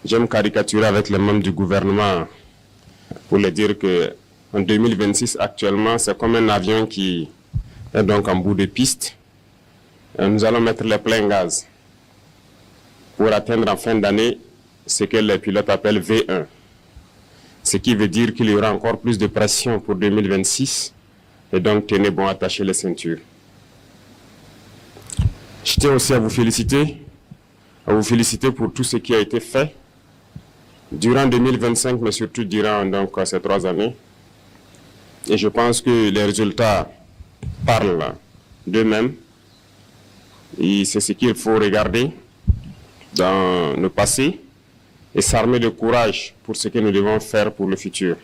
J'aime caricaturer avec les membres du gouvernement pour leur dire que en 2026 actuellement, c'est comme un avion qui est donc en bout de piste. Nous allons mettre les pleins gaz pour atteindre en fin d'année ce que les pilotes appellent V1. Ce qui veut dire qu'il y aura encore plus de pression pour 2026 et donc tenez bon à attacher les ceintures. Je tiens aussi à vous féliciter pour tout ce qui a été fait durant 2025, mais surtout durant donc, ces 3 années. Et je pense que les résultats parlent d'eux-mêmes. Et c'est ce qu'il faut regarder dans le passé et s'armer de courage pour ce que nous devons faire pour le futur.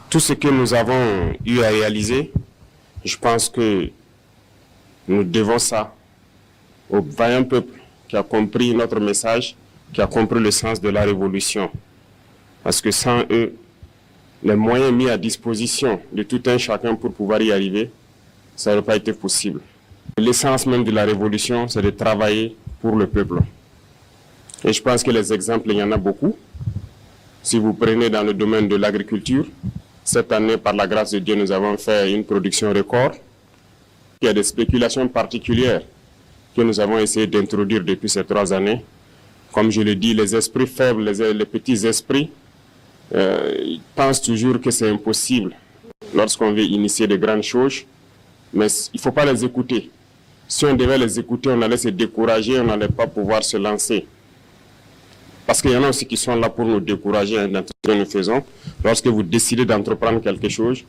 Tout ce que nous avons eu à réaliser, je pense que nous devons ça au vaillant peuple qui a compris notre message, qui a compris le sens de la révolution. Parce que sans eux, les moyens mis à disposition de tout un chacun pour pouvoir y arriver, ça n'aurait pas été possible. L'essence même de la révolution, c'est de travailler pour le peuple. Et je pense que les exemples, il y en a beaucoup. Si vous prenez dans le domaine de l'agriculture, cette année, par la grâce de Dieu, nous avons fait une production record. Il y a des spéculations particulières que nous avons essayé d'introduire depuis ces 3 années. Comme je le dis, les esprits faibles, les petits esprits, ils pensent toujours que c'est impossible lorsqu'on veut initier de grandes choses. Mais il ne faut pas les écouter. Si on devait les écouter, on allait se décourager, on n'allait pas pouvoir se lancer. Parce qu'il y en a aussi qui sont là pour nous décourager dans tout ce que nous faisons. Lorsque vous décidez d'entreprendre quelque chose,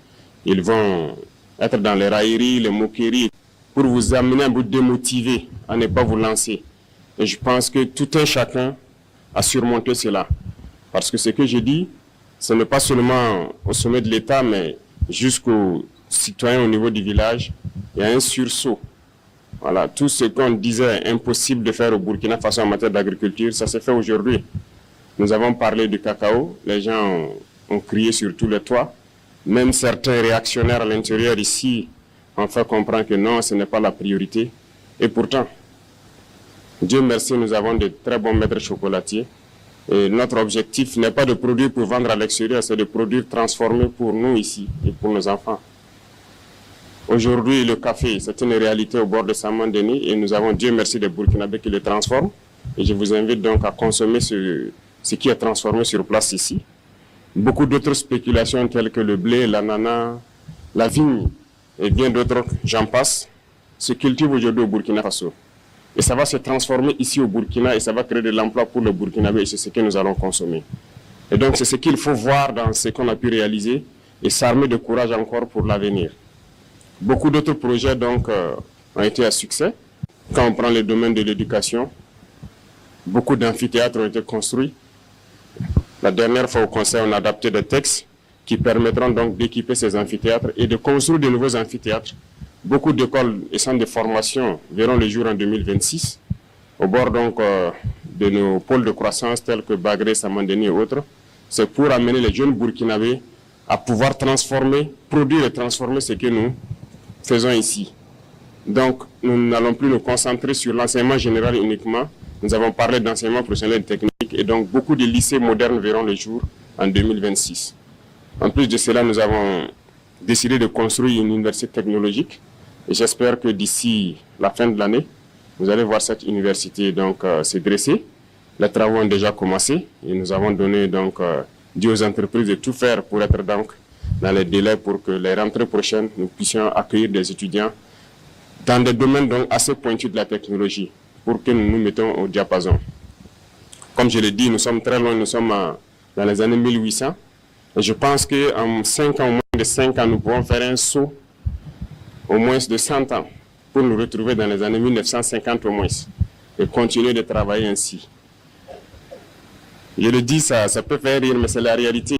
ils vont être dans les railleries, les moqueries, pour vous amener à vous démotiver, à ne pas vous lancer. Et je pense que tout un chacun a surmonté cela. Parce que ce que je dis, ce n'est pas seulement au sommet de l'État, mais jusqu'aux citoyens au niveau du village, il y a un sursaut. Voilà, tout ce qu'on disait impossible de faire au Burkina Faso en matière d'agriculture, ça s'est fait aujourd'hui. Nous avons parlé du cacao, les gens ont crié sur tous les toits. Même certains réactionnaires à l'intérieur ici ont fait comprendre que non, ce n'est pas la priorité. Et pourtant, Dieu merci, nous avons de très bons maîtres chocolatiers. Et notre objectif n'est pas de produire pour vendre à l'extérieur, c'est de produire transformé pour nous ici et pour nos enfants. Aujourd'hui, le café, c'est une réalité au bord de Saman-Denis et nous avons, Dieu merci, des Burkinabés qui le transforment. Et je vous invite donc à consommer ce qui est transformé sur place ici. Beaucoup d'autres spéculations telles que le blé, l'ananas, la vigne et bien d'autres, j'en passe, se cultivent aujourd'hui au Burkina Faso. Et ça va se transformer ici au Burkina et ça va créer de l'emploi pour le Burkinabé et c'est ce que nous allons consommer. Et donc c'est ce qu'il faut voir dans ce qu'on a pu réaliser et s'armer de courage encore pour l'avenir. Beaucoup d'autres projets donc ont été à succès. Quand on prend le domaine de l'éducation, beaucoup d'amphithéâtres ont été construits. La dernière fois au Conseil, on a adapté des textes qui permettront donc d'équiper ces amphithéâtres et de construire de nouveaux amphithéâtres. Beaucoup d'écoles et centres de formation verront le jour en 2026, au bord donc de nos pôles de croissance tels que Bagré, Saman-Denis et autres. C'est pour amener les jeunes Burkinabés à pouvoir transformer, produire et transformer ce que nous faisons ici. Donc, nous n'allons plus nous concentrer sur l'enseignement général uniquement. Nous avons parlé d'enseignement professionnel et technique et donc beaucoup de lycées modernes verront le jour en 2026. En plus de cela, nous avons décidé de construire une université technologique et j'espère que d'ici la fin de l'année, vous allez voir cette université donc se dresser. Les travaux ont déjà commencé et nous avons donné donc dit aux entreprises de tout faire pour être donc dans les délais pour que les rentrées prochaines, nous puissions accueillir des étudiants dans des domaines donc assez pointus de la technologie pour que nous nous mettons au diapason. Comme je l'ai dit, nous sommes très loin, nous sommes dans les années 1800. Et je pense qu'en 5 ans, au moins de 5 ans, nous pouvons faire un saut au moins de 100 ans pour nous retrouver dans les années 1950 au moins et continuer de travailler ainsi. Je le dis, ça peut faire rire, mais c'est la réalité.